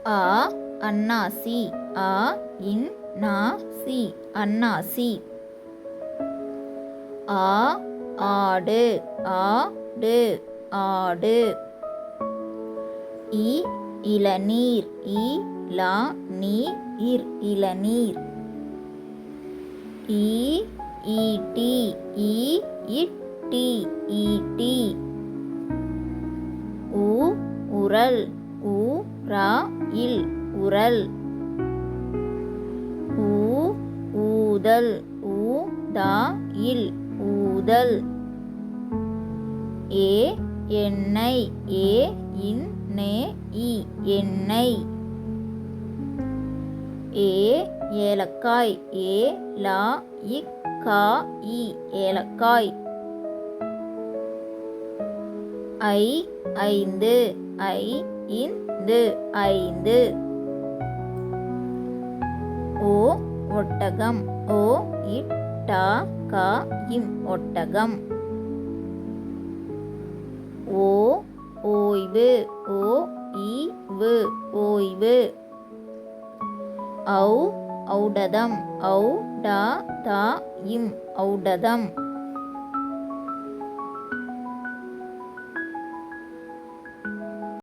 ஆ அன்னாசி ஆ இன் நா சி அன்னாசி. ஆ ஆடு ஆடு ஆடு. இ இளநீர் இலா நீர் இளநீர். ஈ ஈட்டி ஈட்டி ஈட்டி. உ உரல் ஊராயில் உரல். ஊ ஊதல் ஊதாயில் ஊதல். ஏ எண்ணெய் எண்ணெய். ஏ ஏலக்காய் ஏலக்காய். ஐ ஐந்து ஐந்து. ஓ ஒட்டகம் ஓ இட்டகாயிம் ஒட்டகம். ஓ ஓய்வு ஓய்வு. ஔ ஔடதம் ஔடதாயிம் ஔடதம்.